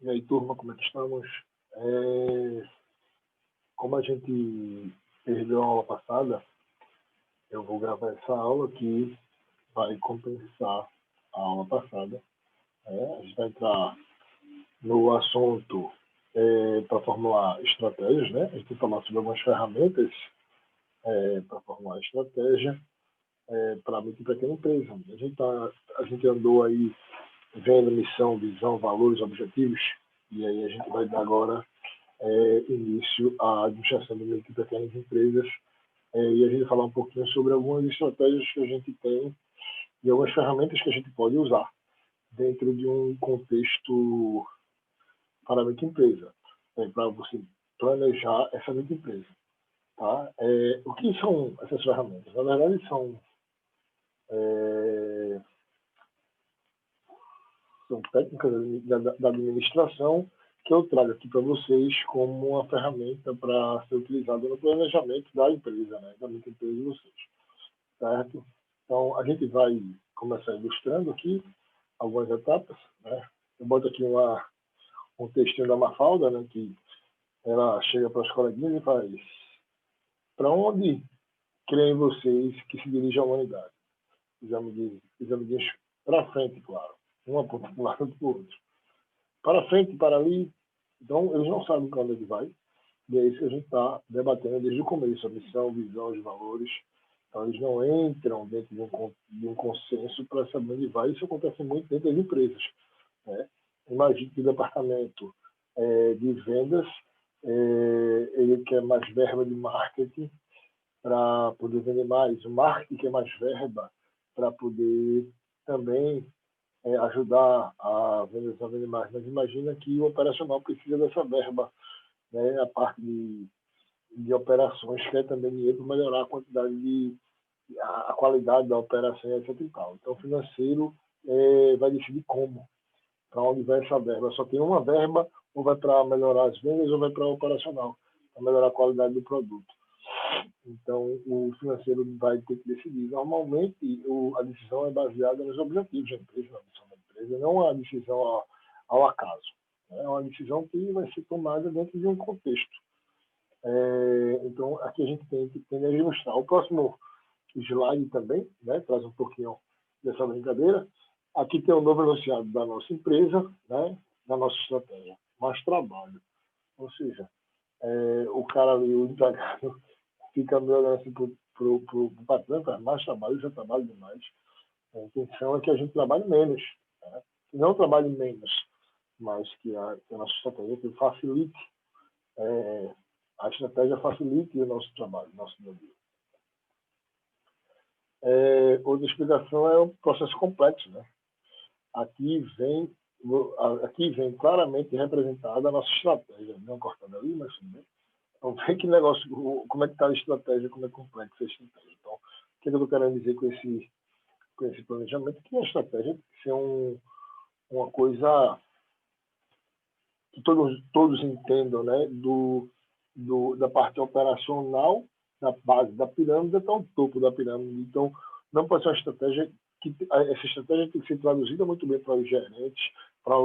E aí, turma, como é que estamos? É, Como a gente perdeu a aula passada, eu vou gravar essa aula que vai compensar a aula passada. A gente vai entrar no assunto para formular estratégias, né? A gente vai falar sobre algumas ferramentas para formular estratégia para micro e pequena empresa. A gente andou aí vendo missão, visão, valores, objetivos, e aí a gente vai dar agora início à administração de micro e pequenas empresas, e a gente vai falar um pouquinho sobre algumas estratégias que a gente tem e algumas ferramentas que a gente pode usar dentro de um contexto para a microempresa, para você planejar essa microempresa. Tá? O que são essas ferramentas? Na verdade, é, são técnicas da administração que eu trago aqui para vocês como uma ferramenta para ser utilizada no planejamento da empresa, né, da microempresa de vocês, certo? Então, a gente vai começar ilustrando aqui algumas etapas, né? Eu boto aqui um textinho da Mafalda, né, que ela chega para os coleguinhas e faz: para onde creem vocês que se dirige a humanidade? Exame diz para frente, claro. Um aponta para um lado para o outro. Para frente, para ali. Então, eles não sabem para onde ele vai. E é isso que a gente está debatendo desde o começo: a missão, visão, os valores. Então, eles não entram dentro de um consenso para saber onde vai. Isso acontece muito dentro das empresas, né? Imagine que o departamento de vendas ele quer mais verba de marketing para poder vender mais. O marketing quer mais verba para poder também ajudar a vender mais. Mas imagina que o operacional precisa dessa verba, né? A parte de operações quer também dinheiro para melhorar a quantidade a qualidade da operação, etc. E tal. Então, o financeiro vai decidir como, para onde vai essa verba. Só tem uma verba, ou vai para melhorar as vendas, ou vai para o operacional, para melhorar a qualidade do produto. Então, o financeiro vai ter que decidir. Normalmente, a decisão é baseada nos objetivos da empresa, na missão da empresa, não é uma decisão ao acaso. É uma decisão que vai ser tomada dentro de um contexto. Então, aqui a gente tem que ilustrar. O próximo slide também, né, traz um pouquinho dessa brincadeira. Aqui tem o novo enunciado da nossa empresa, né, da nossa estratégia: mais trabalho. Ou seja, o cara ali, o empregado, fica meio olhando assim para o patrão, faz mais trabalho, já trabalho demais. A intenção é que a gente trabalhe menos, né? Que não trabalhe menos, mas que a nossa estratégia que facilite, a estratégia facilite o nosso trabalho, o nosso dia a dia. Outra explicação é o processo complexo, né? Aqui vem claramente representada a nossa estratégia. Não cortando ali, mas tudo bem. Então, vê que negócio, como é que está a estratégia, como é complexa a estratégia. Então, o que eu estou querendo dizer com esse planejamento? Que a estratégia tem que ser uma coisa que todos entendam, né? Da parte operacional, da base da pirâmide até o topo da pirâmide. Então, não pode ser uma estratégia essa estratégia tem que ser traduzida muito bem para os gerentes, para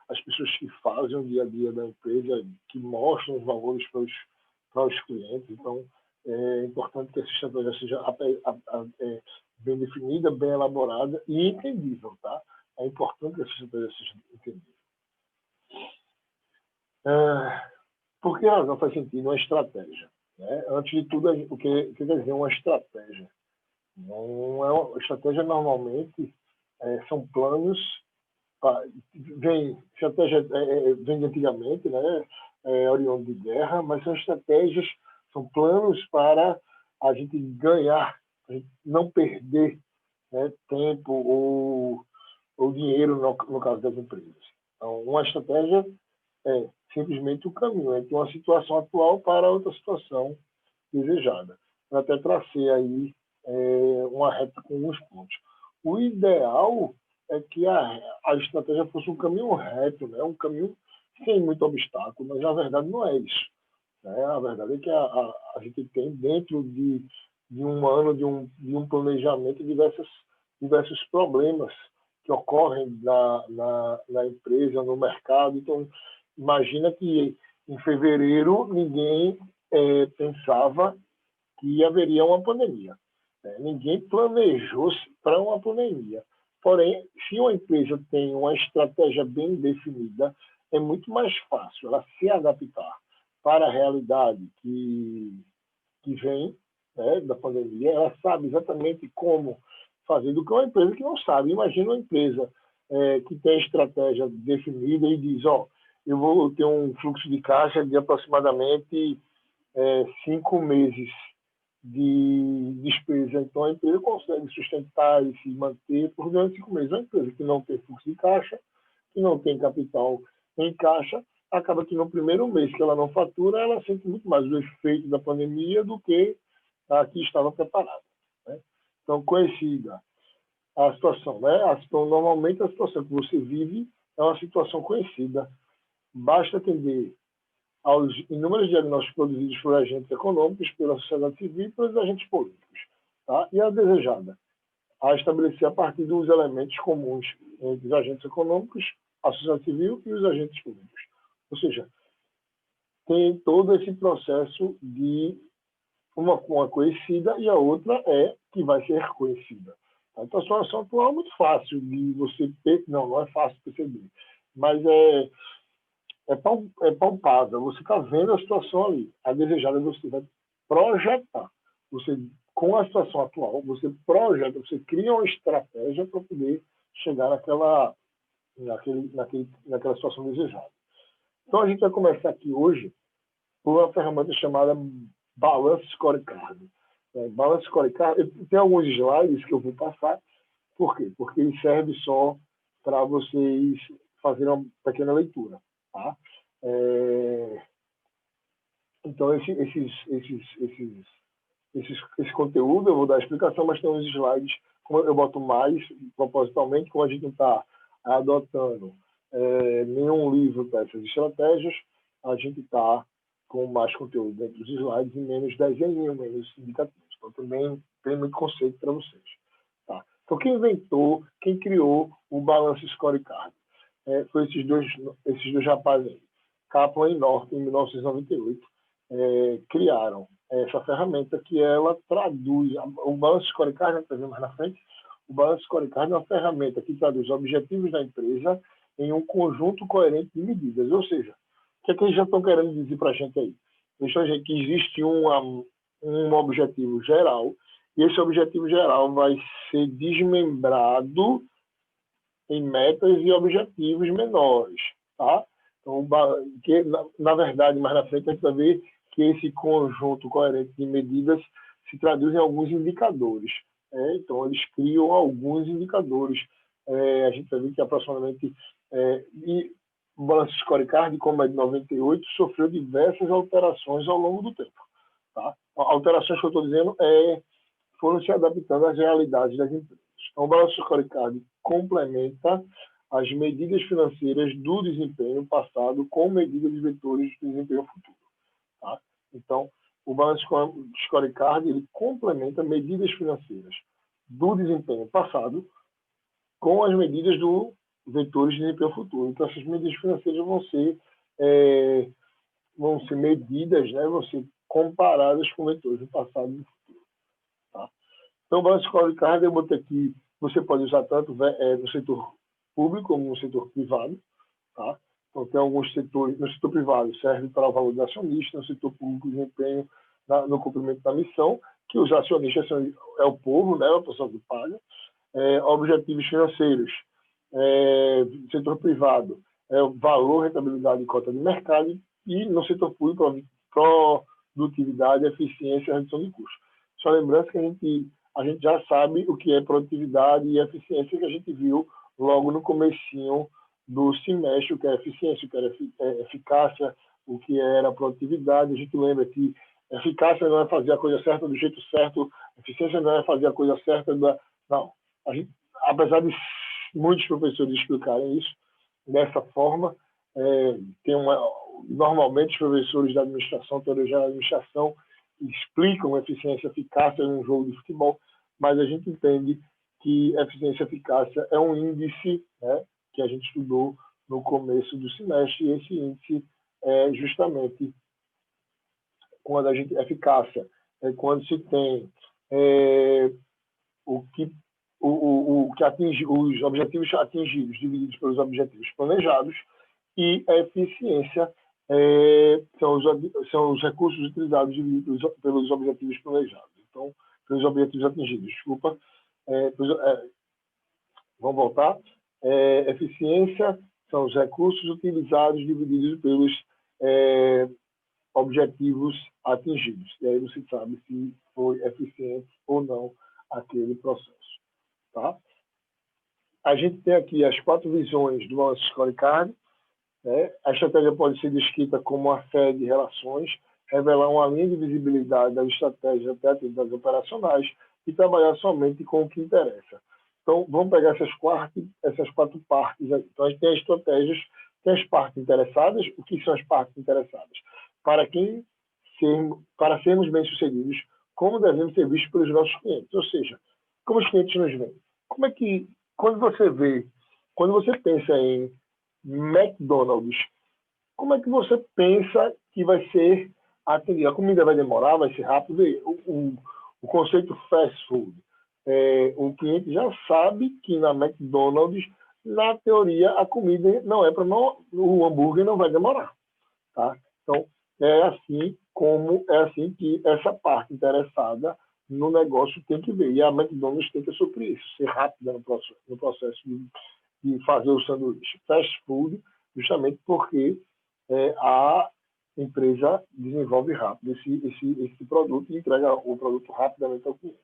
as pessoas que fazem o dia a dia da empresa, que mostram os valores para os clientes. Então, é importante que essa estratégia seja bem definida, bem elaborada e entendível, tá? É importante que essa estratégia seja entendível. Por que razão faz sentido uma estratégia? Né? Antes de tudo, o que quer dizer uma estratégia? Não é uma estratégia, normalmente são planos. Estratégia vem de antigamente, né? Oriundo de guerra, mas são estratégias, são planos para a gente ganhar, a gente não perder, né, tempo ou dinheiro no caso das empresas. Então, uma estratégia é simplesmente o caminho entre uma situação atual para outra situação desejada. Eu até tracei aí uma reta com alguns pontos. O ideal é que a estratégia fosse um caminho reto, né? Um caminho sem muito obstáculo, mas na verdade não é isso. Né? A verdade é que a gente tem dentro de um ano de um planejamento diversos problemas que ocorrem na empresa, no mercado. Então, imagina que em fevereiro ninguém pensava que haveria uma pandemia. Ninguém planejou-se para uma pandemia. Porém, se uma empresa tem uma estratégia bem definida, é muito mais fácil ela se adaptar para a realidade que vem, né, da pandemia. Ela sabe exatamente como fazer, do que uma empresa que não sabe. Imagina uma empresa que tem a estratégia definida e diz, eu vou ter um fluxo de caixa de aproximadamente 5 meses de despesa. Então, a empresa consegue sustentar e se manter por durante 5 meses. Uma empresa que não tem fluxo de caixa, que não tem capital em caixa, acaba que no primeiro mês que ela não fatura, ela sente muito mais o efeito da pandemia do que a que estava preparada. Né? Então, conhecida a situação, né? Normalmente, a situação que você vive é uma situação conhecida. Basta atender aos inúmeros diagnósticos produzidos por agentes econômicos, pela sociedade civil e pelos agentes políticos. Tá? E a desejada, a estabelecer a partir dos elementos comuns entre os agentes econômicos, a sociedade civil e os agentes públicos. Ou seja, tem todo esse processo de uma conhecida e a outra que vai ser reconhecida. Então, a situação atual é muito fácil de você... Não é fácil perceber, mas é palpável. Você está vendo a situação ali. A desejada você vai projetar. Você, com a situação atual, você projeta, você cria uma estratégia para poder chegar naquela situação desejada. Então, a gente vai começar aqui hoje por uma ferramenta chamada Balance Scorecard. Balance Scorecard, tem alguns slides que eu vou passar. Por quê? Porque ele serve só para vocês fazerem uma pequena leitura. Tá? Então, esse conteúdo eu vou dar a explicação, mas tem uns slides, como eu boto mais propositalmente, como a gente não está adotando nenhum livro para essas estratégias, a gente está com mais conteúdo dentro dos slides e menos desenho, menos indicativos. Então, também tem muito conceito para vocês. Tá? Então, quem criou o Balance Scorecard? Foi esses dois rapazes aí, Kaplan e Norton, em 1998, criaram essa ferramenta que ela traduz, o Balance Scorecard, né, mais na frente, o Balance Scorecard é uma ferramenta que traduz objetivos da empresa em um conjunto coerente de medidas. Ou seja, o que é que eles já estão querendo dizer para a gente aí? Eles estão dizendo que existe um objetivo geral, e esse objetivo geral vai ser desmembrado em metas e objetivos menores. Tá? Então, na verdade, mais na frente, a gente vai ver que esse conjunto coerente de medidas se traduz em alguns indicadores. Então, eles criam alguns indicadores. A gente vai ver que aproximadamente... e o Balance Scorecard, como é de 98, sofreu diversas alterações ao longo do tempo. Tá? Alterações que eu estou dizendo foram se adaptando às realidades das empresas. Então, o Balance Scorecard complementa as medidas financeiras do desempenho passado com medidas de vetores do desempenho futuro. Tá? Então, o Balance Scorecard ele complementa medidas financeiras do desempenho passado com as medidas do vetores de desempenho futuro. Então, essas medidas financeiras vão ser medidas, né, vão ser comparadas com vetores do passado e do futuro. Tá? Então, o Balance Scorecard eu botei aqui, você pode usar tanto no setor público como no setor privado. Tá? Então, tem alguns setores, no setor privado serve para o valor do acionista, no setor público, desempenho no cumprimento da missão, que os acionistas é o povo, né, a pessoa que paga. Objetivos financeiros, setor privado, o valor, rentabilidade e cota de mercado, e no setor público, produtividade, eficiência e redução de custos. Só lembrando que a gente já sabe o que é produtividade e eficiência, que a gente viu logo no comecinho do semestre, o que é eficiência, o que era eficácia, o que era produtividade. A gente lembra que eficácia não é fazer a coisa certa do jeito certo, eficiência não é fazer a coisa certa não. Apesar de muitos professores explicarem isso dessa forma, normalmente os professores da administração, teoria geral da administração, explicam eficiência e eficácia em um jogo de futebol, mas a gente entende que eficiência e eficácia é um índice, né, que a gente estudou no começo do semestre, e esse índice é justamente quando a gente eficácia, quando se tem o que atinge, os objetivos atingidos divididos pelos objetivos planejados, e a eficiência são os recursos utilizados divididos pelos objetivos planejados. Então, pelos objetivos atingidos, desculpa. Vamos voltar. Eficiência são os recursos utilizados divididos pelos objetivos atingidos. E aí você sabe se foi eficiente ou não aquele processo. Tá? A gente tem aqui as 4 visões do Balance Scorecard. Né? A estratégia pode ser descrita como uma série de relações, revelar uma linha de visibilidade das estratégias até atividades operacionais e trabalhar somente com o que interessa. Então, vamos pegar essas 4 partes. Então, a gente tem as estratégias, tem as partes interessadas. O que são as partes interessadas? Para sermos bem-sucedidos, como devemos ser vistos pelos nossos clientes. Ou seja, como os clientes nos veem. Como é que, quando você pensa em McDonald's, como é que você pensa que vai ser atendida? A comida vai demorar, vai ser rápido? O conceito fast food. O cliente já sabe que na McDonald's, na teoria, a comida não é o hambúrguer não vai demorar. Tá? Então, é assim que essa parte interessada no negócio tem que ver. E a McDonald's tem que suprir isso, ser rápida no processo de fazer o sanduíche. Fast food, justamente porque a empresa desenvolve rápido esse produto e entrega o produto rapidamente ao cliente.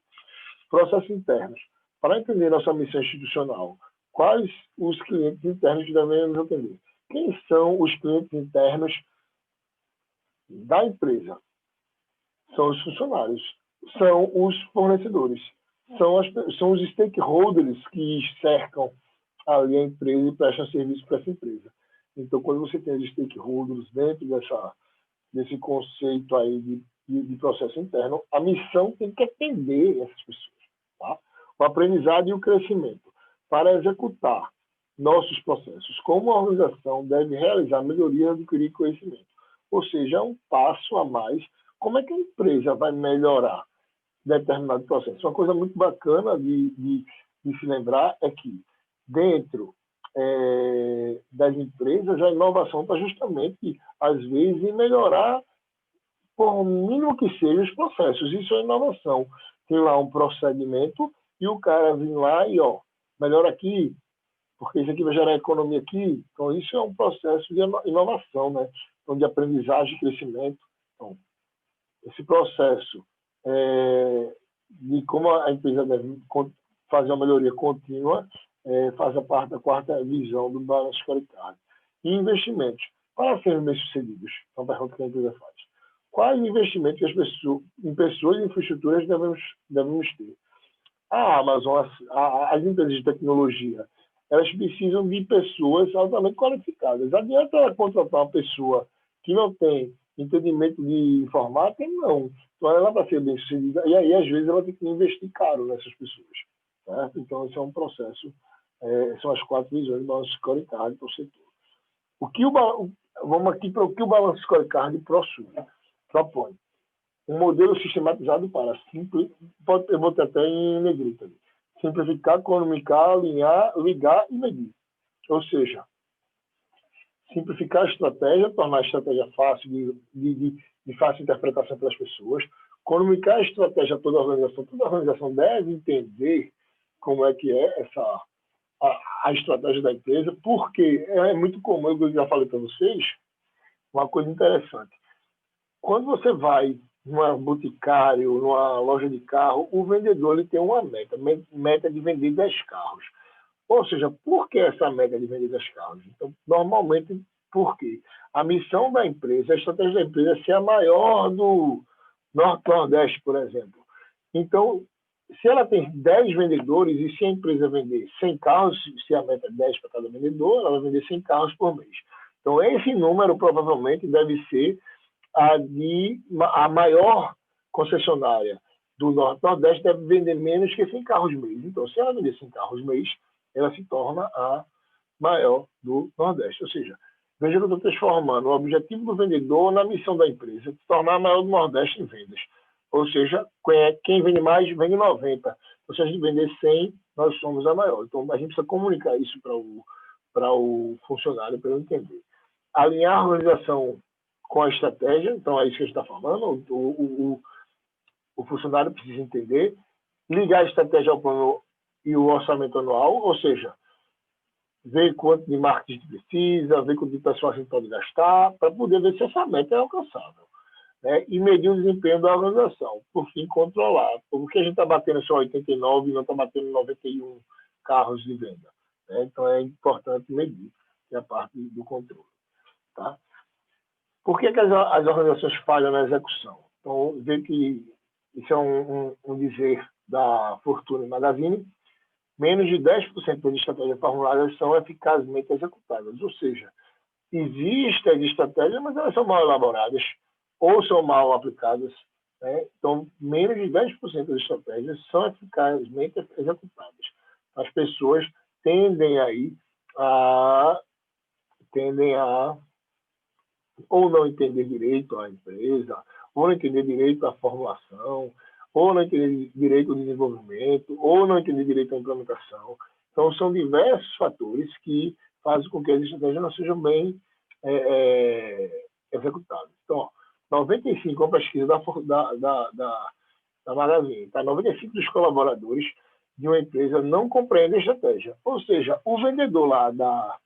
Processos internos. Para entender nossa missão institucional, quais os clientes internos que devemos atender? Quem são os clientes internos da empresa? São os funcionários, são os fornecedores, são os stakeholders que cercam ali a empresa e prestam serviço para essa empresa. Então, quando você tem os stakeholders dentro desse conceito aí de processo interno, a missão tem que atender essas pessoas. Tá? O aprendizado e o crescimento. Para executar nossos processos, como a organização deve realizar melhorias e adquirir conhecimento. Ou seja, é um passo a mais. Como é que a empresa vai melhorar determinado processo? Uma coisa muito bacana de se lembrar é que dentro das empresas a inovação está justamente, às vezes, em melhorar, por mínimo que seja, os processos. Isso é inovação. Tem lá um procedimento e o cara vem lá e, melhora aqui, porque isso aqui vai gerar economia aqui. Então, isso é um processo de inovação, né? Então, de aprendizagem e crescimento. Então, esse processo de como a empresa deve fazer uma melhoria contínua faz a parte da 4ª visão do Balance Scorecard. E investimentos. Para sermos bem-sucedidos, é uma pergunta que a empresa faz. Quais investimentos em pessoas e infraestruturas devemos ter? A Amazon, as empresas de tecnologia, elas precisam de pessoas altamente qualificadas. Adianta ela contratar uma pessoa que não tem entendimento de informática? Não. Então, ela vai ser bem-sucedida. E aí, às vezes, ela tem que investir caro nessas pessoas. Certo? Então, esse é um processo. São as 4 visões do Balance Scorecard para o setor. Vamos aqui para o que o Balance Scorecard propõe. Um modelo sistematizado para eu vou ter até em negrita. Simplificar, economicar, alinhar, ligar e medir. Ou seja, simplificar a estratégia, tornar a estratégia fácil de fácil interpretação pelas pessoas, comunicar a estratégia a toda a organização deve entender como é que é a estratégia da empresa, porque é muito comum, eu já falei para vocês, uma coisa interessante. Quando você vai numa boticário, numa loja de carro, o vendedor ele tem uma meta de vender 10 carros. Ou seja, por que essa meta de vender 10 carros? Então, normalmente, por quê? A missão da empresa, a estratégia da empresa é ser a maior do Norte-Nordeste, por exemplo. Então, se ela tem 10 vendedores e se a empresa vender 100 carros, se a meta é 10 para cada vendedor, ela vai vender 100 carros por mês. Então, esse número provavelmente deve ser a maior concessionária. do Norte-Nordeste deve vender menos que 100 carros mês. Então, se ela vender 100 carros mês, ela se torna a maior do Nordeste. Ou seja, veja que eu estou transformando o objetivo do vendedor na missão da empresa, de tornar a maior do Nordeste em vendas. Ou seja, quem vende mais, vende 90. Então, se a gente vender 100, nós somos a maior. Então, a gente precisa comunicar isso para o funcionário, para ele entender. Alinhar a organização com a estratégia, então é isso que a gente está falando, o funcionário precisa entender, ligar a estratégia ao plano e o orçamento anual, ou seja, ver quanto de marketing precisa, ver quanto de pessoal a gente pode gastar, para poder ver se essa meta é alcançável. Né? E medir o desempenho da organização, por fim, controlar. Porque a gente está batendo só 89 e não está batendo 91 carros de venda. Né? Então, é importante medir, que é a parte do controle. Tá? Por que as organizações falham na execução? Então, ver que isso é um dizer da Fortune Magazine, menos de 10% das estratégias formuladas são eficazmente executadas. Ou seja, existem estratégias, mas elas são mal elaboradas ou são mal aplicadas. Né? Então, menos de 10% das estratégias são eficazmente executadas. As pessoas tendem a ou não entender direito a empresa, ou não entender direito a formulação, ou não entender direito ao desenvolvimento, ou não entender direito à implementação. Então, são diversos fatores que fazem com que as estratégias não sejam bem executadas. Então, 95, uma pesquisa da Magazine, tá? 95 dos colaboradores de uma empresa não compreendem a estratégia. Ou seja, o vendedor lá da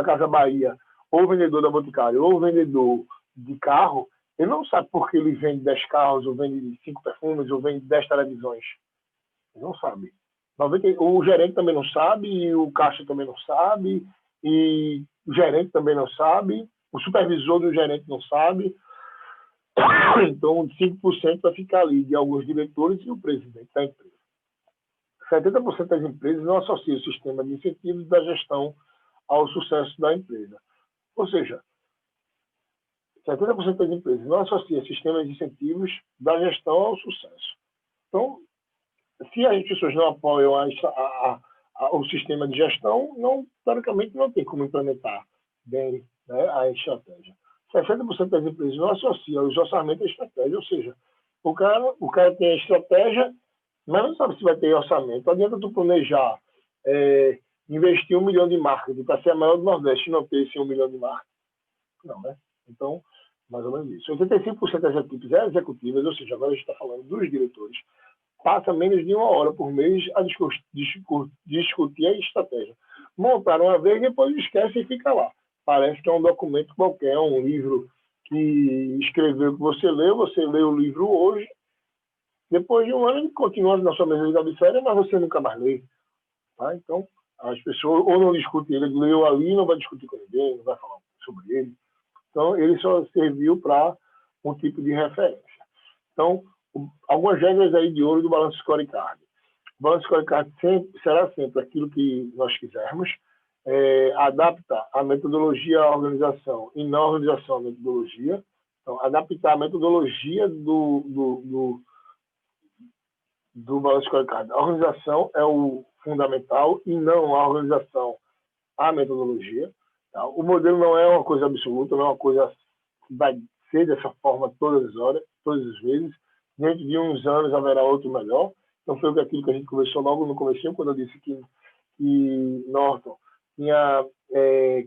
Casa Bahia, ou o vendedor da Boticário, ou o vendedor de carro, ele não sabe por que ele vende 10 carros, ou vende 5 perfumes, ou vende 10 televisões. Ele não sabe. O gerente também não sabe, e o caixa também não sabe, e o gerente também não sabe, o supervisor do gerente não sabe. Então, 5% vai ficar ali de alguns diretores e o presidente da empresa. 70% das empresas não associam o sistema de incentivos da gestão ao sucesso da empresa. Ou seja, 70% das empresas não associam sistemas de incentivos da gestão ao sucesso. Então, se as pessoas não apoiam o sistema de gestão, teoricamente não tem como implementar bem, né, a estratégia. 60% das empresas não associam os orçamentos à estratégia, ou seja, o cara tem a estratégia, mas não sabe se vai ter orçamento. Não adianta tu planejar investir 1 milhão de marketing para ser a maior do Nordeste e não ter esse 1 milhão de marketing. Não, né? Então, mais ou menos isso. 85% das equipes executivas, ou seja, agora a gente está falando dos diretores, passa menos de 1 hora por mês a discutir a estratégia. Montaram uma vez, depois esquece e fica lá. Parece que é um documento qualquer, um livro que escreveu que você lê o livro hoje, depois de 1 ano ele continua na sua mesa de cabeceira, mas você nunca mais lê. Tá? Então, as pessoas ou não discutem, ele leu ali, não vai discutir com ninguém, não vai falar sobre ele. Então, ele só serviu para um tipo de referência. Então, algumas regras aí de ouro do Balanço Scorecard. O Balanço Scorecard será sempre aquilo que nós quisermos, adapta a metodologia à organização e não a organização à metodologia. Então, adaptar a metodologia do Balanço Scorecard. A organização é o fundamental e não a organização à metodologia. Tá? O modelo não é uma coisa absoluta, não é uma coisa que vai ser dessa forma todas as horas, todas as vezes. Dentro de uns anos haverá outro melhor. Então foi aquilo que a gente conversou logo no começo, quando eu disse que Norton tinha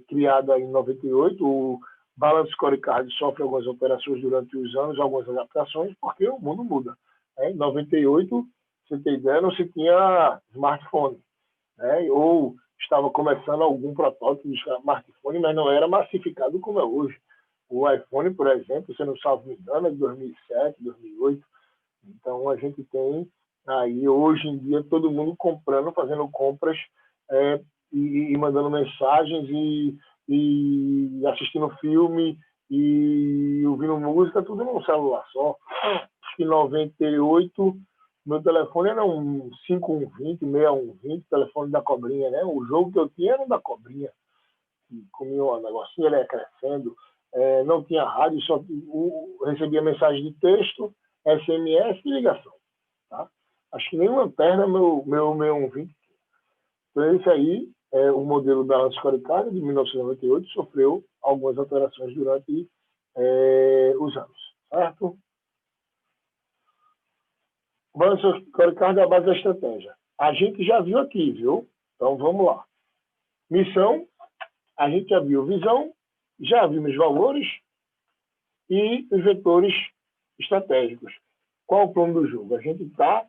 criado em 98 o Balance Scorecard, sofre algumas operações durante os anos, algumas adaptações, porque o mundo muda. Em 98, você tem ideia, não se tinha smartphone, né? Ou estava começando algum protótipo de smartphone, mas não era massificado como é hoje. O iPhone, por exemplo, se não salvo me engano, é de 2007, 2008. Então, a gente tem aí, hoje em dia, todo mundo comprando, fazendo compras e mandando mensagens e assistindo filme e ouvindo música, tudo num celular só. Acho que em 98, meu telefone era um 5120, 6120, telefone da cobrinha, né? O jogo que eu tinha era da cobrinha. Comia um negocinho, ele ia crescendo. Não tinha rádio, só recebia mensagem de texto, SMS e ligação. Tá? Acho que nenhuma perna meu 120. Então, esse aí é o modelo Balance Scorecard de 1998, sofreu algumas alterações durante os anos, certo? O Balance Scorecard é a base da estratégia. A gente já viu aqui, viu? Então, vamos lá. Missão, a gente já viu visão, já vimos valores e os vetores estratégicos. Qual o plano do jogo? A gente está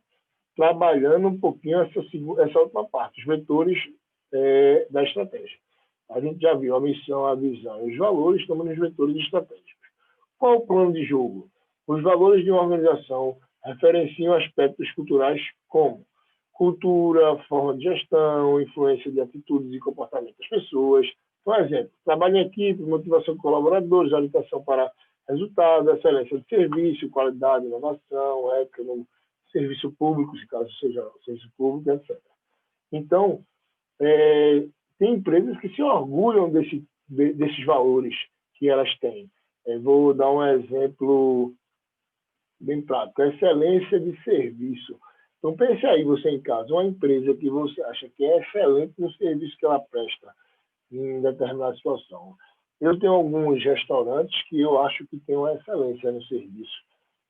trabalhando um pouquinho essa última parte, os vetores da estratégia. A gente já viu a missão, a visão e os valores, estamos nos vetores estratégicos. Qual o plano de jogo? Os valores de uma organização referenciam aspectos culturais como cultura, forma de gestão, influência de atitudes e comportamento das pessoas. Por exemplo, trabalho em equipe, motivação de colaboradores, orientação para resultados, excelência de serviço, qualidade, inovação, ética no serviço público, se caso seja serviço público, etc. Então, tem empresas que se orgulham desses valores que elas têm. Vou dar um exemplo bem prático, a excelência de serviço. Então, pense aí, você em casa, uma empresa que você acha que é excelente no serviço que ela presta em determinada situação. Eu tenho alguns restaurantes que eu acho que tem uma excelência no serviço.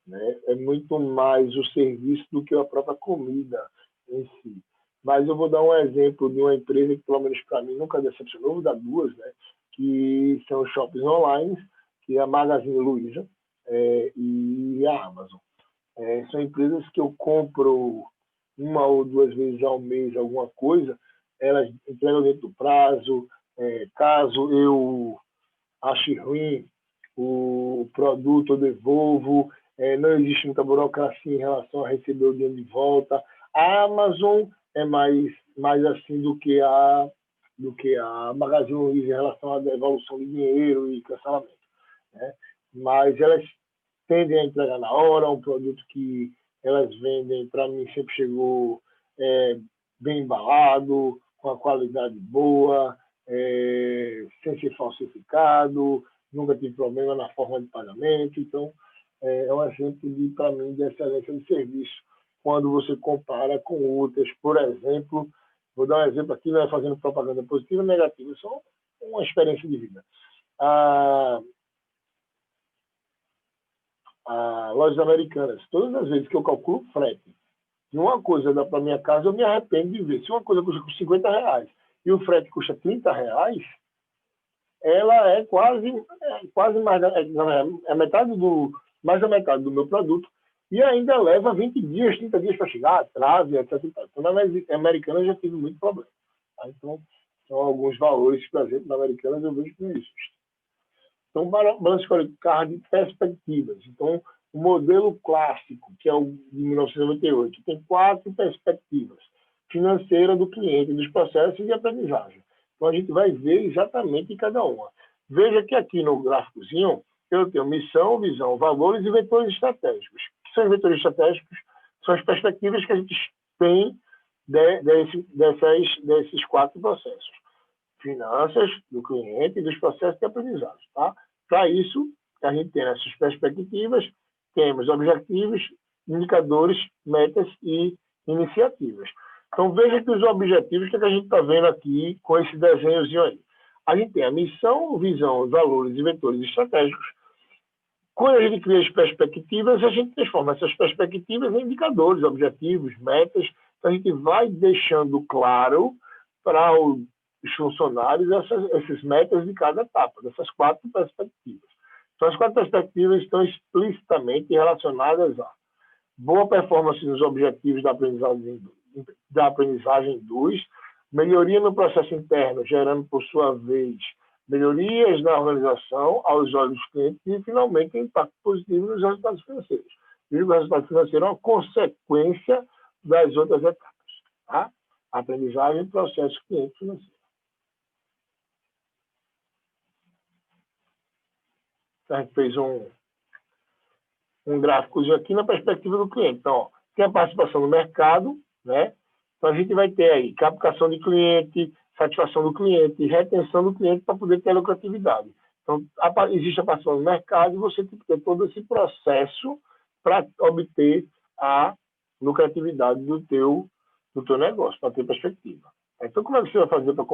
Né? É muito mais o serviço do que a própria comida em si. Mas eu vou dar um exemplo de uma empresa que, pelo menos para mim, nunca decepcionou, vou dar duas, né? Que são shoppings online, que é a Magazine Luiza e a Amazon. São empresas que eu compro uma ou duas vezes ao mês alguma coisa, elas entregam dentro do prazo. Caso eu ache ruim o produto, eu devolvo. Não existe muita burocracia em relação a receber o dinheiro de volta. A Amazon é mais assim do que a Magazine Luiza em relação à devolução de dinheiro e cancelamento. Né? Mas elas tendem a entregar na hora, um produto que elas vendem, para mim, sempre chegou bem embalado, com a qualidade boa, sem ser falsificado, nunca tive problema na forma de pagamento. Então, é um exemplo, para mim, de excelência de serviço, quando você compara com outras. Por exemplo, vou dar um exemplo aqui, não é fazendo propaganda positiva ou negativa, só uma experiência de vida. Lojas Americanas, todas as vezes que eu calculo frete de uma coisa para minha casa, eu me arrependo de ver. Se uma coisa custa R$50 e o frete custa R$30, ela é quase mais da metade do meu produto e ainda leva 20 dias, 30 dias para chegar, atraso, etc. Então, na Americana eu já tive muito problema. Tá? Então, são alguns valores, por exemplo, na Americanas eu vejo que não existe. Então, Balance Scorecard de perspectivas. Então, o modelo clássico, que é o de 1998, tem 4 perspectivas. Financeira do cliente, dos processos e de aprendizagem. Então, a gente vai ver exatamente cada uma. Veja que aqui no gráficozinho, eu tenho missão, visão, valores e vetores estratégicos. O que são os vetores estratégicos? São as perspectivas que a gente tem desses 4 processos. Finanças do cliente e dos processos de aprendizagem. Tá? Para isso, a gente tem essas perspectivas, temos objetivos, indicadores, metas e iniciativas. Então, veja que os objetivos, que a gente está vendo aqui com esse desenhozinho aí. A gente tem a missão, visão, valores e vetores estratégicos. Quando a gente cria as perspectivas, a gente transforma essas perspectivas em indicadores, objetivos, metas. Então, a gente vai deixando claro para os funcionários essas metas de cada etapa, dessas 4 perspectivas. Então, as 4 perspectivas estão explicitamente relacionadas a boa performance nos objetivos da aprendizagem dos, melhoria no processo interno, gerando, por sua vez, melhorias na organização aos olhos dos clientes e, finalmente, impacto positivo nos resultados financeiros. E o resultado financeiro é uma consequência das outras etapas. Tá? Aprendizagem, processo, cliente financeiro. A gente fez um gráficozinho aqui na perspectiva do cliente. Então, ó, tem a participação no mercado, né? Então, a gente vai ter aí captação de cliente, satisfação do cliente, retenção do cliente para poder ter lucratividade. Então, existe a participação no mercado e você tem que ter todo esse processo para obter a lucratividade do teu negócio, para ter perspectiva. Então, como é que você vai fazer para...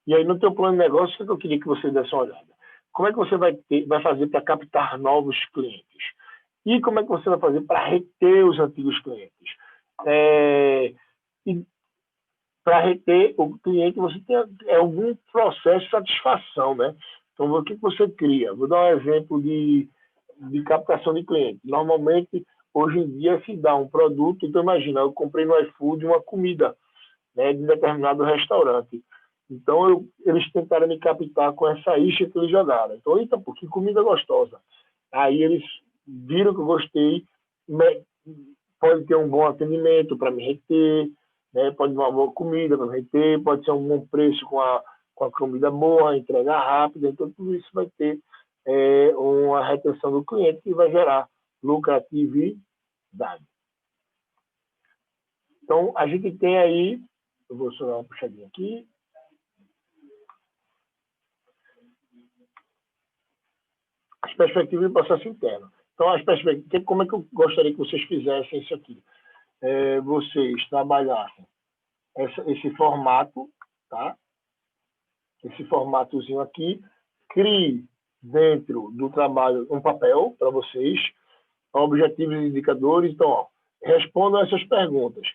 E aí, no teu plano de negócio, o que eu queria que você desse uma olhada? Como é que você vai fazer para captar novos clientes? E como é que você vai fazer para reter os antigos clientes? E para reter o cliente, você tem algum processo de satisfação, né? Então, o que você cria? Vou dar um exemplo de captação de cliente. Normalmente, hoje em dia, se dá um produto, então imagina, eu comprei no iFood uma comida, né, de determinado restaurante. Então, eles tentaram me captar com essa isca que eles jogaram. Então, eita, pô, que comida gostosa. Aí eles viram que eu gostei, pode ter um bom atendimento para me reter, né, pode ter uma boa comida para me reter, pode ser um bom preço com a comida boa, entrega rápida. Então, tudo isso vai ter uma retenção do cliente que vai gerar lucratividade. Então, a gente tem aí, eu vou só dar uma puxadinha aqui, as perspectivas do processo interno. Então, as perspectivas, como é que eu gostaria que vocês fizessem isso aqui? Vocês trabalhassem esse formato, tá? Esse formatozinho aqui, crie dentro do trabalho um papel para vocês, objetivos e indicadores. Então, ó, respondam essas perguntas.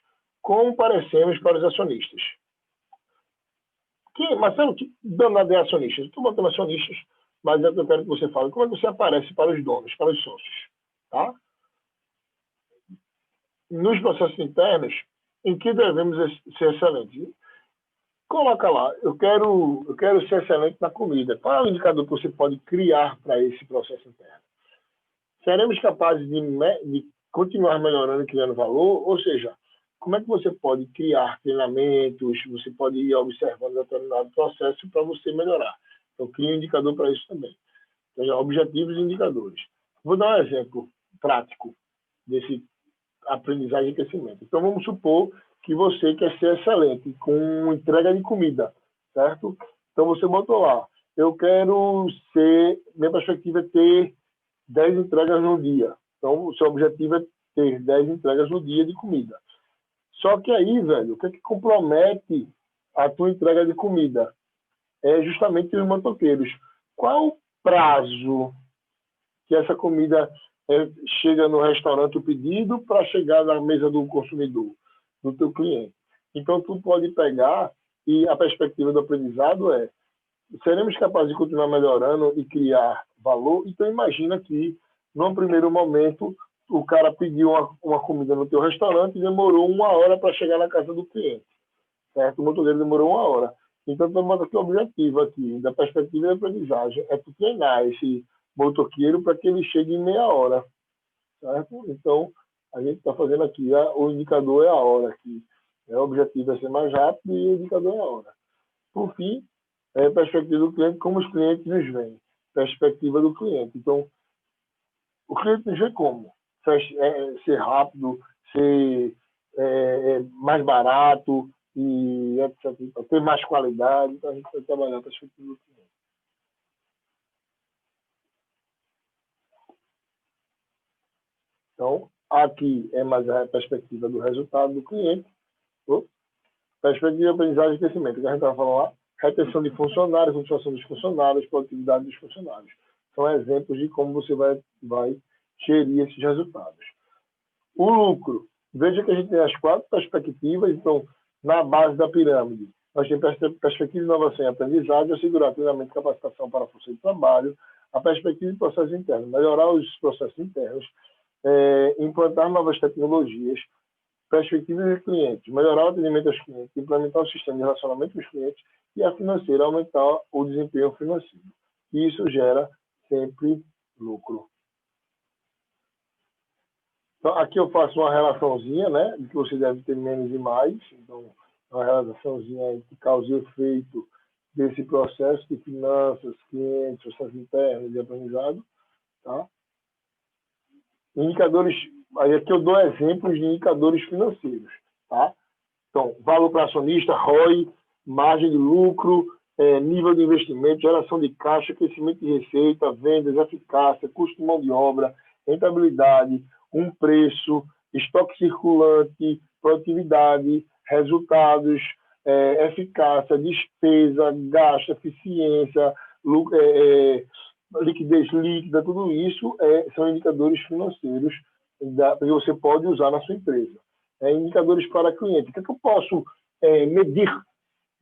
Como parecemos para os acionistas? Marcelo, que danado é acionistas? Estou botando acionistas, mas é o que eu quero que você fale. Como é que você aparece para os donos, para os sócios? Tá? Nos processos internos, em que devemos ser excelentes? Coloca lá, eu quero ser excelente na comida. Qual é o indicador que você pode criar para esse processo interno? Seremos capazes de continuar melhorando e criando valor? Ou seja, como é que você pode criar treinamentos, você pode ir observando determinado processo para você melhorar. Então, cria um indicador para isso também. Então, objetivos e indicadores. Vou dar um exemplo prático desse aprendizagem e crescimento. Então, vamos supor que você quer ser excelente com entrega de comida, certo? Então, você botou lá, eu quero ser, minha perspectiva é ter 10 entregas no dia. Então, o seu objetivo é ter 10 entregas no dia de comida. Só que aí, velho, o que é que compromete a tua entrega de comida? É justamente os motoqueiros. Qual o prazo que essa comida chega no restaurante, o pedido, para chegar na mesa do consumidor, do teu cliente? Então, tu pode pegar, e a perspectiva do aprendizado é, seremos capazes de continuar melhorando e criar valor? Então, imagina que, num primeiro momento, o cara pediu uma comida no teu restaurante e demorou 1 hora para chegar na casa do cliente, certo? O motoqueiro demorou 1 hora. Então, tu bota aqui o objetivo aqui, da perspectiva de aprendizagem, é tu treinar esse motoqueiro para que ele chegue em meia hora, certo? Então, a gente está fazendo aqui, o indicador é a hora aqui. O objetivo é ser mais rápido e o indicador é a hora. Por fim, perspectiva do cliente, como os clientes nos veem. Perspectiva do cliente. Então, o cliente nos vê como? Ser rápido, ser mais barato, e etc. Ter mais qualidade. Então, a gente vai trabalhar a perspectiva do cliente. Então, aqui é mais a perspectiva do resultado do cliente. Perspectiva de aprendizagem e crescimento, que a gente estava falando lá. Retenção de funcionários, utilização dos funcionários, produtividade dos funcionários. São exemplos de como você vai gerir esses resultados. O lucro. Veja que a gente tem as 4 perspectivas. Então, na base da pirâmide, nós temos perspectiva de inovação e aprendizagem, assegurar treinamento e capacitação para a força de trabalho, a perspectiva de processos internos, melhorar os processos internos, implantar novas tecnologias, perspectiva de clientes, melhorar o atendimento aos clientes, implementar o sistema de relacionamento com os clientes, e a financeira, aumentar o desempenho financeiro. E isso gera sempre lucro. Então, aqui eu faço uma relaçãozinha, né, de que você deve ter menos e mais. Então, uma relaçãozinha entre causa e efeito desse processo de finanças, clientes, processos internos e aprendizado. Tá? Indicadores, aí aqui eu dou exemplos de indicadores financeiros. Tá? Então, valor para acionista, ROI, margem de lucro, nível de investimento, geração de caixa, crescimento de receita, vendas, eficácia, custo de mão de obra, rentabilidade, um preço, estoque circulante, produtividade, resultados, eficácia, despesa, gasto, eficiência, liquidez líquida, tudo isso são indicadores financeiros que você pode usar na sua empresa. Indicadores para cliente. O que eu posso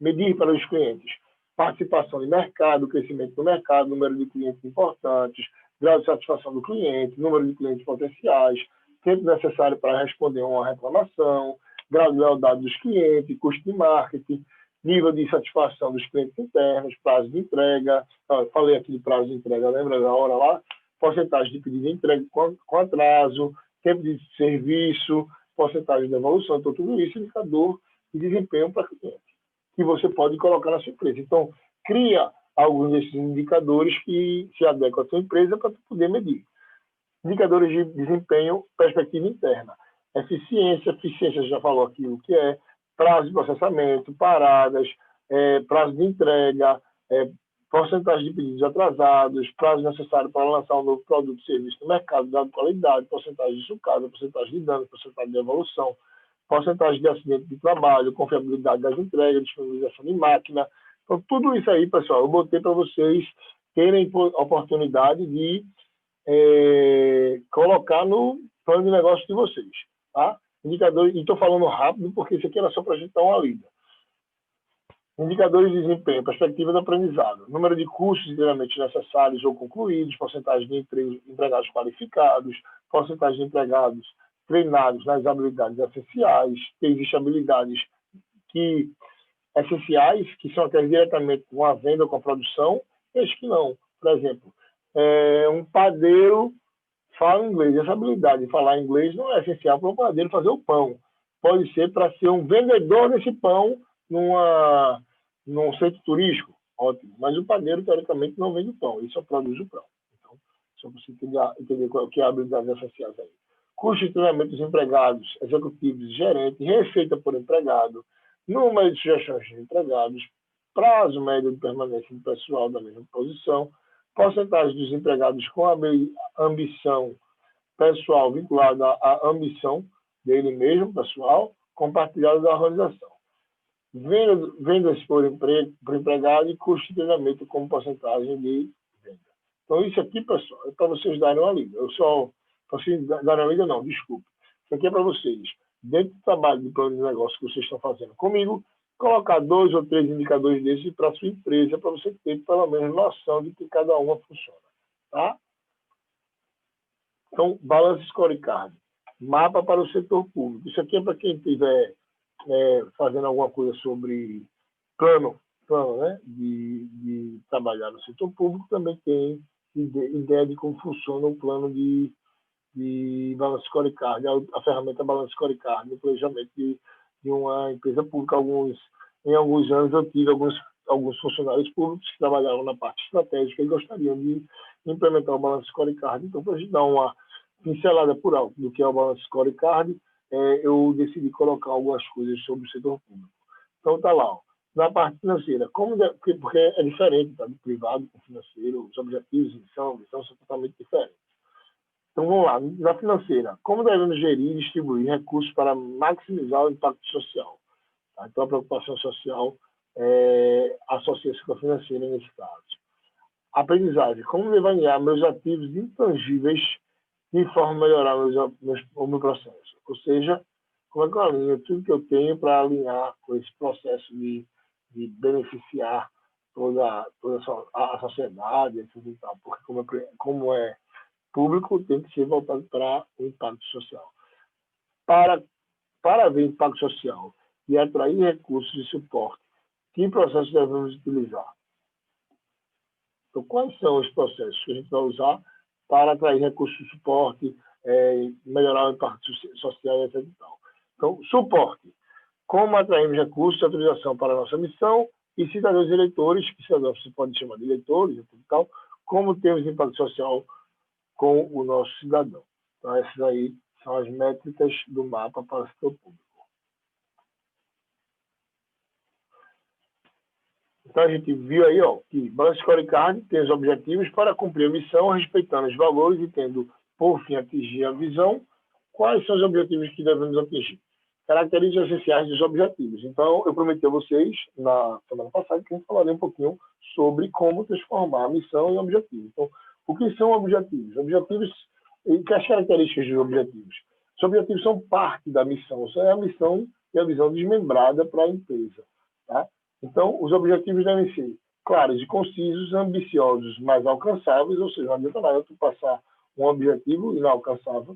medir para os clientes? Participação de mercado, crescimento do mercado, número de clientes importantes, grau de satisfação do cliente, número de clientes potenciais, tempo necessário para responder a uma reclamação, grau de lealdade dos clientes, custo de marketing, nível de satisfação dos clientes internos, prazo de entrega. Falei aqui de prazo de entrega, lembra da hora lá? Porcentagem de pedido de entrega com atraso, tempo de serviço, porcentagem de evolução. Então, tudo isso é indicador de desempenho para cliente, que você pode colocar na sua empresa. Então, cria alguns desses indicadores que se adequam à sua empresa para poder medir. Indicadores de desempenho, perspectiva interna. Eficiência já falou aqui o que é, prazo de processamento, paradas, prazo de entrega, porcentagem de pedidos atrasados, prazo necessário para lançar um novo produto ou serviço no mercado, dado qualidade, porcentagem de sucata, porcentagem de dano, porcentagem de evolução, porcentagem de acidente de trabalho, confiabilidade das entregas, disponibilização de máquina. Então, tudo isso aí, pessoal, eu botei para vocês terem oportunidade de colocar no plano de negócio de vocês. Tá? Indicadores, e estou falando rápido porque isso aqui era só para a gente dar uma lida. Indicadores de desempenho, perspectiva do aprendizado, número de cursos inteiramente necessários ou concluídos, porcentagem de empregados qualificados, porcentagem de empregados treinados nas habilidades essenciais, que existem habilidades essenciais, que são aquelas diretamente com a venda ou com a produção, e as que não. Por exemplo, um padeiro fala inglês. Essa habilidade de falar inglês não é essencial para o padeiro fazer o pão. Pode ser para ser um vendedor desse pão num centro turístico, ótimo. Mas o padeiro, teoricamente, não vende o pão, ele só produz o pão. Então, só para você entender qual que é a habilidade essencial aí. Custo de treinamento dos empregados, executivos e gerentes, receita por empregado, número de sugestões de empregados, prazo médio de permanência do pessoal da mesma posição, porcentagem dos empregados com ambição pessoal vinculada à ambição dele mesmo, pessoal, compartilhada da organização. Vendas por empregado e custo de treinamento como porcentagem de venda. Então, isso aqui, pessoal, é para vocês darem uma lida. Para vocês darem uma lida, não, desculpe. Isso aqui é para vocês, dentro do trabalho de plano de negócio que vocês estão fazendo comigo, colocar 2 ou 3 indicadores desses para a sua empresa, para você ter pelo menos noção de que cada uma funciona. Tá? Então, Balance Scorecard, mapa para o setor público. Isso aqui é para quem estiver fazendo alguma coisa sobre plano né, de trabalhar no setor público, também tem ideia de como funciona o plano de Balance Scorecard, a ferramenta Balance Scorecard, no planejamento de uma empresa pública. Em alguns anos eu tive alguns funcionários públicos que trabalhavam na parte estratégica e gostariam de implementar o Balance Scorecard. Então, para a gente dar uma pincelada por alto do que é o Balance Scorecard, eu decidi colocar algumas coisas sobre o setor público. Então, está lá, ó, na parte financeira, porque é diferente, tá, do privado com o financeiro, os objetivos e missão são totalmente diferentes. Então, vamos lá, na financeira, como devemos gerir e distribuir recursos para maximizar o impacto social? Tá? Então, a preocupação social associa-se com a financeira nesse caso. Aprendizagem, como devo alinhar meus ativos intangíveis de forma a melhorar o meu processo? Ou seja, como é que eu alinho tudo que eu tenho para alinhar com esse processo de beneficiar toda a sociedade, etc. E tal, porque como é público, tem que ser voltado para o impacto social. Para haver impacto social e atrair recursos de suporte, que processos devemos utilizar? Então, quais são os processos que a gente vai usar para atrair recursos de suporte, melhorar o impacto social, etc. Então, suporte. Como atrairmos recursos de autorização para a nossa missão e cidadãos eleitores, que cidadãos se pode chamar de eleitores, etc. Como temos impacto social com o nosso cidadão. Então, essas aí são as métricas do mapa para o setor público. Então, a gente viu aí que Balance Scorecard tem os objetivos para cumprir a missão, respeitando os valores e tendo por fim, atingir a visão, quais são os objetivos que devemos atingir? Características essenciais dos objetivos. Então, eu prometi a vocês, na semana passada, que a gente falaria um pouquinho sobre como transformar a missão em objetivo. Então, o que são objetivos? Objetivos e que as características dos objetivos? Os objetivos são parte da missão, é a missão e a visão desmembrada para a empresa. Tá? Então, os objetivos devem ser claros e concisos, ambiciosos, mas alcançáveis, ou seja, não adianta nada tu passar um objetivo inalcançável,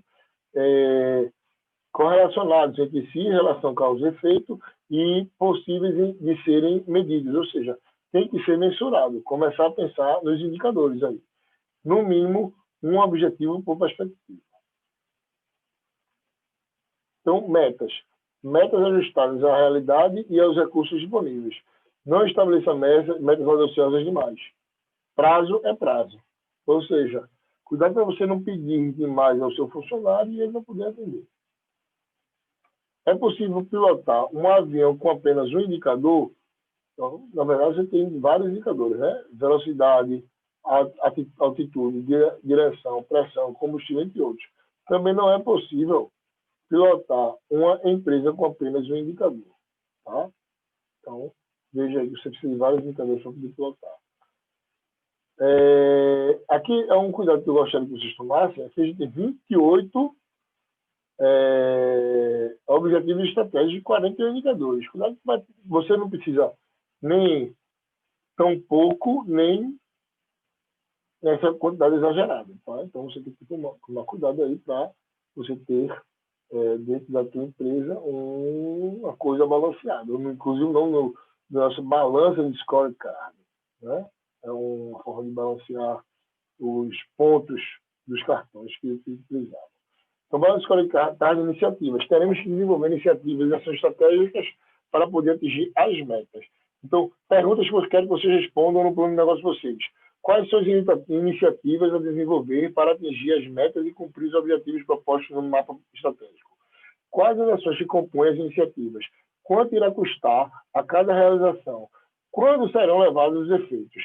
correlacionados entre si, relação causa e efeito, e possíveis de serem medidos, ou seja, tem que ser mensurado, começar a pensar nos indicadores aí. No mínimo, um objetivo por perspectiva. Então, metas. Metas ajustadas à realidade e aos recursos disponíveis. Não estabeleça metas audaciosas demais. Prazo é prazo. Ou seja, cuidado para você não pedir demais ao seu funcionário e ele não poder atender. É possível pilotar um avião com apenas um indicador? Então, na verdade, você tem vários indicadores, né? Velocidade, altitude, direção, pressão, combustível, entre outros. Também não é possível pilotar uma empresa com apenas um indicador. Tá? Então, veja aí, você precisa de vários indicadores para poder pilotar. Aqui é um cuidado que eu gostaria que vocês tomassem, que a gente tem 28 objetivos estratégicos e 41 indicadores. Cuidado que você não precisa nem tão pouco, nem nessa quantidade exagerada. Tá? Então, você tem que tomar cuidado aí para você ter dentro da tua empresa uma coisa balanceada. Inclusive, não no nosso balança de scorecard. Né? É uma forma de balancear os pontos dos cartões que eu utilizava. Então, balança de scorecard de iniciativas. Teremos que desenvolver iniciativas e ações estratégicas para poder atingir as metas. Então, perguntas que eu quero que vocês respondam no plano de negócio de vocês. Quais são as iniciativas a desenvolver para atingir as metas e cumprir os objetivos propostos no mapa estratégico? Quais as ações que compõem as iniciativas? Quanto irá custar a cada realização? Quando serão levados os efeitos?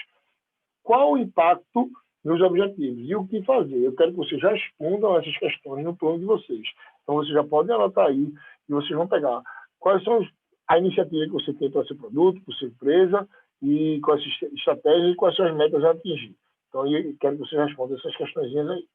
Qual o impacto nos objetivos? E o que fazer? Eu quero que vocês respondam essas questões no plano de vocês. Então, vocês já podem anotar aí e vocês vão pegar quais são a iniciativa que você tem para seu produto, para sua empresa, e quais as estratégias e quais são as metas a atingir. Então, eu quero que vocês respondam essas questõezinhas aí.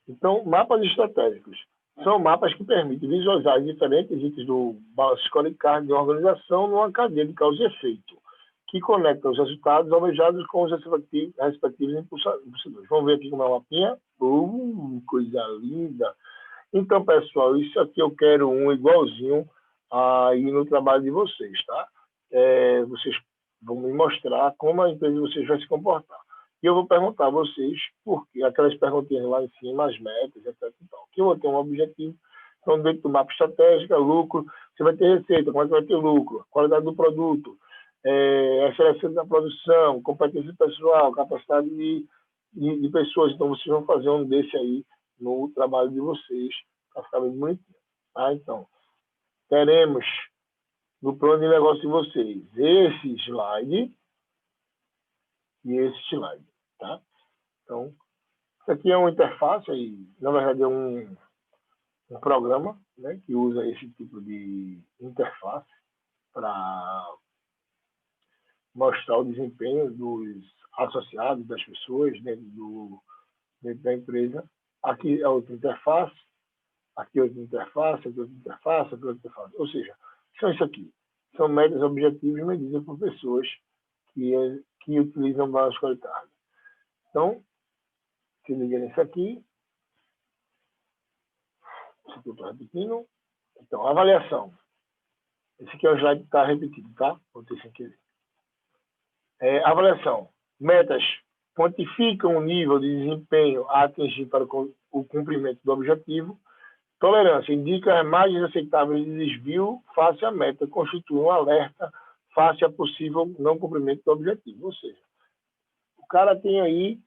Então, mapas estratégicos. São mapas que permitem visualizar diferentes itens do balanço scorecard de uma organização numa cadeia de causa e efeito, que conecta os resultados almejados com os respectivos impulsadores. Vamos ver aqui como é o mapinha. Coisa linda! Então, pessoal, isso aqui eu quero um igualzinho aí no trabalho de vocês, tá? Vocês vão me mostrar como a empresa de vocês vai se comportar. E eu vou perguntar a vocês, porque aquelas perguntinhas lá em cima, as metas, etc. Então, aqui eu vou ter um objetivo. Então, dentro do mapa estratégico, lucro, você vai ter receita, como é que vai ter lucro, qualidade do produto, excelência da produção, competência pessoal, capacidade de pessoas. Então, vocês vão fazer um desse aí no trabalho de vocês, para ficar bem bonitinho. Tá? Então, teremos no plano de negócio de vocês esse slide e esse slide. Tá? Então, isso aqui é uma interface, aí, na verdade é um programa, né, que usa esse tipo de interface para mostrar o desempenho dos associados, das pessoas dentro da empresa. Aqui é outra interface, aqui é outra interface, aqui é outra interface, aqui é outra interface. Ou seja, são isso aqui. São metas, objetivos medidas por pessoas que utilizam o balanço scorecard. Então, se liga nisso aqui. Isso aqui eu estou repetindo. Então, avaliação. Esse aqui é o slide que está repetido, tá? Vou ter sem querer. Avaliação. Metas quantificam o nível de desempenho a atingir para o cumprimento do objetivo. Tolerância indica as margens aceitáveis de desvio face à meta, constitui um alerta face a possível não cumprimento do objetivo. Ou seja, o cara tem aí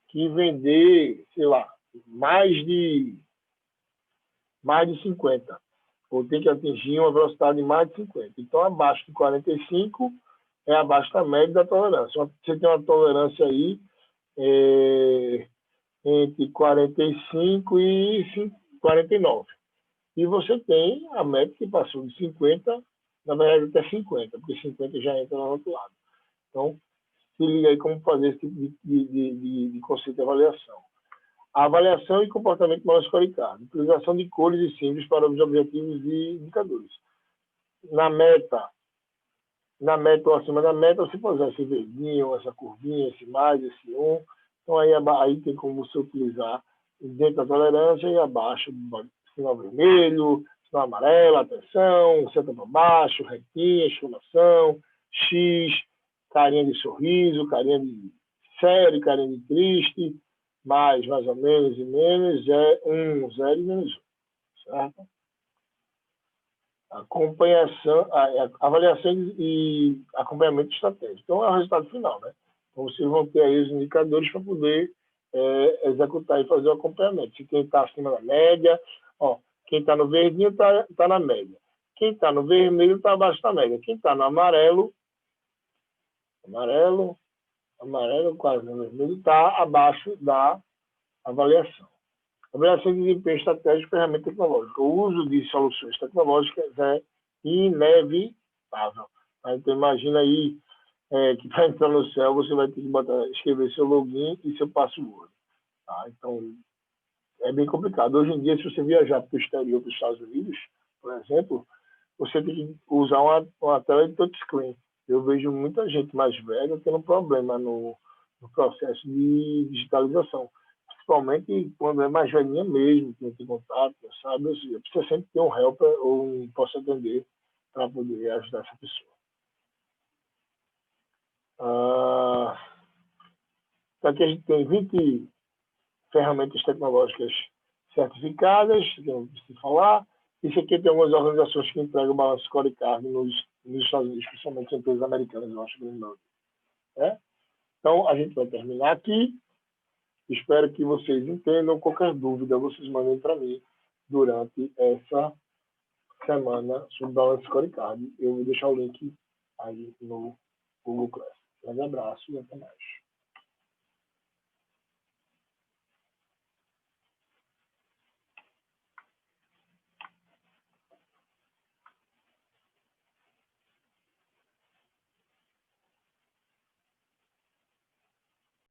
que vender, sei lá, mais de 50, ou tem que atingir uma velocidade de mais de 50. Então, abaixo de 45 é abaixo da média da tolerância. Você tem uma tolerância aí entre 45 e 49. E você tem a meta que passou de 50, na verdade até 50, porque 50 já entra no outro lado. Então, se liga aí como fazer esse tipo de conceito de avaliação. A avaliação e comportamento monoscoricado. Utilização de cores e símbolos para os objetivos e indicadores. Na meta ou acima da meta, você pode usar esse verdinho, essa curvinha, esse mais, esse Então, aí tem como você utilizar dentro da tolerância e abaixo, sinal vermelho, sinal amarelo, atenção, seta para baixo, retinha, exclamação, X, carinha de sorriso, carinha de sério, carinha de triste, mais ou menos e menos, 0 e menos 1, certo? Avaliação e acompanhamento estratégico. Então, é o resultado final, né? Então, vocês vão ter aí os indicadores para poder executar e fazer o acompanhamento. Se quem está acima da média, quem está no verdinho está na média. Quem está no vermelho está abaixo da média. Quem está no amarelo, quase no vermelho, está abaixo da avaliação. Avaliação de desempenho estratégico e ferramenta tecnológica. O uso de soluções tecnológicas é inevitável. Então, imagina aí que para entrar no céu você vai ter que escrever seu login e seu password. Tá? Então, é bem complicado. Hoje em dia, se você viajar para o exterior, para os Estados Unidos, por exemplo, você tem que usar uma tela de touchscreen. Eu vejo muita gente mais velha tendo problema no processo de digitalização. Principalmente quando é mais velhinha mesmo, que não tem contato, sabe? Ou seja, precisa sempre ter um helper ou um posso atender para poder ajudar essa pessoa. Então aqui a gente tem 20 ferramentas tecnológicas certificadas, que eu não preciso falar. Isso aqui tem algumas organizações que entregam o balanço scorecard nos Estados Unidos, principalmente empresas americanas, eu acho grande nome. Então, a gente vai terminar aqui. Espero que vocês entendam. Qualquer dúvida, vocês mandem para mim durante essa semana sobre Balance Scorecard. Eu vou deixar o link aí no Google Class. Um grande abraço e até mais.